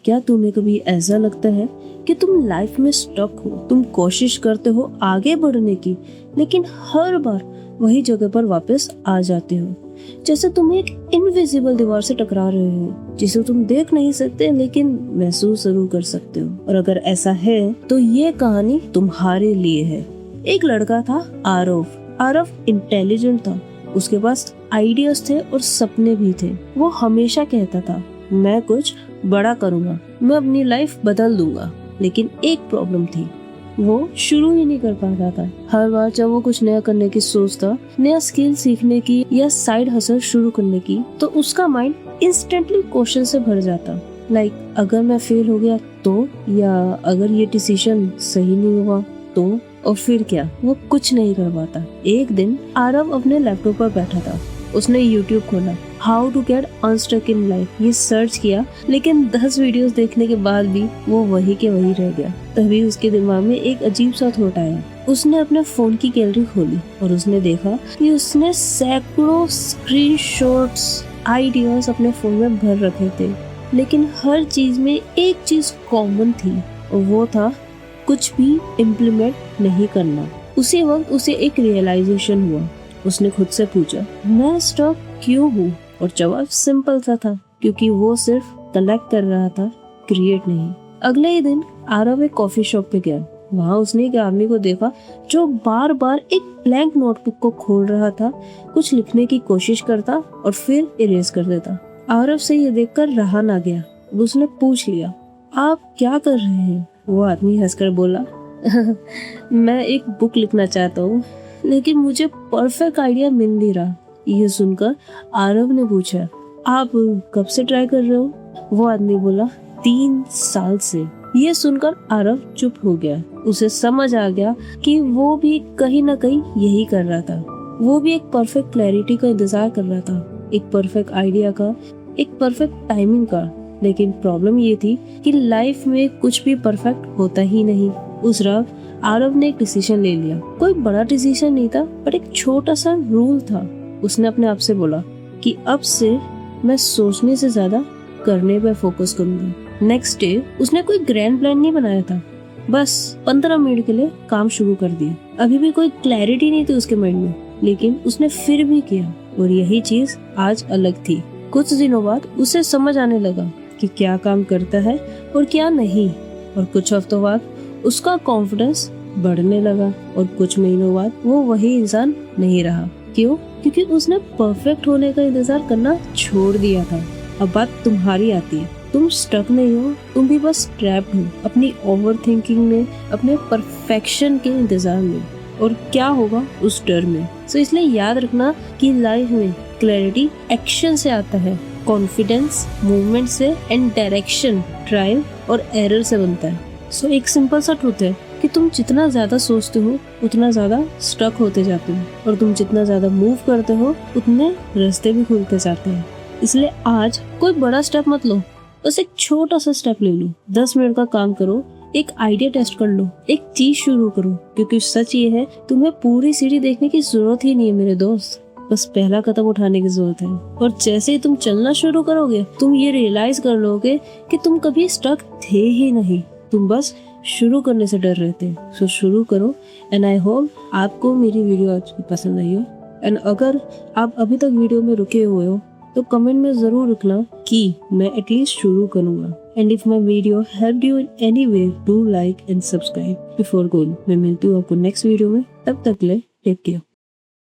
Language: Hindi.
क्या तुम्हें कभी ऐसा लगता है कि तुम लाइफ में स्टक हो? तुम कोशिश करते हो आगे बढ़ने की, लेकिन हर बार वही जगह पर वापस आ जाते हो, जैसे तुम एक इनविजिबल दीवार से टकरा रहे हो, जिसे तुम देख नहीं सकते लेकिन महसूस जरूर कर सकते हो। और अगर ऐसा है तो ये कहानी तुम्हारे लिए है। एक लड़का था आरव। आरव इंटेलिजेंट था, उसके पास आइडियाज थे और सपने भी थे। वो हमेशा कहता था, मैं कुछ बड़ा करूंगा, मैं अपनी लाइफ बदल दूंगा। लेकिन एक प्रॉब्लम थी, वो शुरू ही नहीं कर पाता था। हर बार जब वो कुछ नया करने की सोचता, नया स्किल सीखने की या साइड हसल शुरू करने की, तो उसका माइंड इंस्टेंटली क्वेश्चन से भर जाता। लाइक अगर मैं फेल हो गया तो, या अगर ये डिसीजन सही नहीं हुआ तो, और फिर क्या? वो कुछ नहीं कर पाता। एक दिन आरव अपने लैपटॉप पर बैठा था। उसने YouTube खोला, how to get unstuck in life, ये सर्च किया, लेकिन 10 वीडियोस देखने के बाद भी वो वही के वही रह गया। तभी उसके दिमाग में एक अजीब सा थॉट आया। उसने अपने फोन की गैलरी खोली और उसने देखा कि उसने सैकड़ों स्क्रीनशॉट्स, आइडियाज अपने फोन में भर रखे थे, लेकिन हर चीज में एक चीज कॉमन थी, और वो था कुछ भी इम्प्लीमेंट नहीं करना। उसी वक्त उसे एक रियलाइजेशन हुआ। उसने खुद से पूछा, मैं स्टक क्यों हूँ? और जवाब सिंपल सा था, क्योंकि वो सिर्फ कलेक्ट कर रहा था, क्रिएट नहीं। अगले ही दिन आरव एक कॉफी शॉप पे गया। वहाँ उसने एक आदमी को देखा जो बार बार एक ब्लैंक नोटबुक को खोल रहा था, कुछ लिखने की कोशिश करता और फिर इरेज कर देता। आरव से ये देखकर रहा ना गया। उसने पूछ लिया, आप क्या कर रहे हैं? वो आदमी हंसकर बोला, मैं एक बुक लिखना चाहता हूँ, लेकिन मुझे परफेक्ट आइडिया मिल नहीं रहा। ये सुनकर आरव ने पूछा, आप कब से ट्राई कर रहे हो? वो आदमी बोला, 3 साल से। ये सुनकर आरव चुप हो गया। उसे समझ आ गया कि वो भी कहीं ना कहीं यही कर रहा था। वो भी एक परफेक्ट क्लैरिटी का इंतजार कर रहा था, एक परफेक्ट आइडिया का, एक परफेक्ट टाइमिंग का। लेकिन प्रॉब्लम ये थी कि लाइफ में कुछ भी परफेक्ट होता ही नहीं। उस रात आरव ने एक डिसीजन ले लिया। कोई बड़ा डिसीजन नहीं था, बट एक छोटा सा रूल था। उसने अपने आप से बोला कि अब से मैं सोचने से ज्यादा करने पर फोकस करूंगा। नेक्स्ट डे उसने कोई ग्रैंड प्लान नहीं बनाया था, बस 15 मिनट के लिए काम शुरू कर दिया। अभी भी कोई क्लैरिटी नहीं थी उसके माइंड में, लेकिन उसने फिर भी किया। और यही चीज आज अलग थी। कुछ दिनों बाद उसे समझ आने लगा कि क्या काम करता है और क्या नहीं। और कुछ हफ्तों बाद उसका कॉन्फिडेंस बढ़ने लगा, और कुछ महीनों बाद वो वही इंसान नहीं रहा। क्यों? क्योंकि उसने परफेक्ट होने का इंतजार करना छोड़ दिया था। अब बात तुम्हारी आती है। तुम स्टक नहीं हो, तुम भी बस ट्रैप्ड हो अपनी ओवर थिंकिंग में, अपने परफेक्शन के इंतजार में, और क्या होगा उस डर में। सो इसलिए याद रखना कि लाइफ में क्लैरिटी एक्शन से आता है, कॉन्फिडेंस मूवमेंट से, एंड डायरेक्शन ट्रायल और एरर से बनता है। सो एक सिंपल सा ट्रूथ है कि तुम जितना ज्यादा सोचते हो उतना ज्यादा स्टक होते जाते हो, और तुम जितना ज्यादा मूव करते हो उतने रास्ते भी खुलते जाते हैं। इसलिए आज कोई बड़ा स्टेप मत लो, बस एक छोटा सा स्टेप ले लो। 10 मिनट का काम करो, एक आइडिया टेस्ट कर लो, एक चीज शुरू करो। क्योंकि सच ये है, तुम्हें पूरी सीढ़ी देखने की जरूरत ही नहीं है मेरे दोस्त, बस पहला कदम उठाने की जरूरत है। और जैसे ही तुम चलना शुरू करोगे, तुम ये रियलाइज कर लोगे कि तुम कभी स्टक थे ही नहीं, तुम बस शुरू करने से डर रहे थे। सो शुरू करो। एंड आई होप आपको मेरी वीडियो आज पसंद आई हो। एंड अगर आप अभी तक वीडियो में रुके हुए हो तो कमेंट में जरूर लिखना कि मैं एटलीस्ट शुरू करूंगा। And if my video help you in any way, do like and subscribe before going. मैं मिलती हूँ आपको नेक्स्ट वीडियो में। तब तक ले टेक केयर।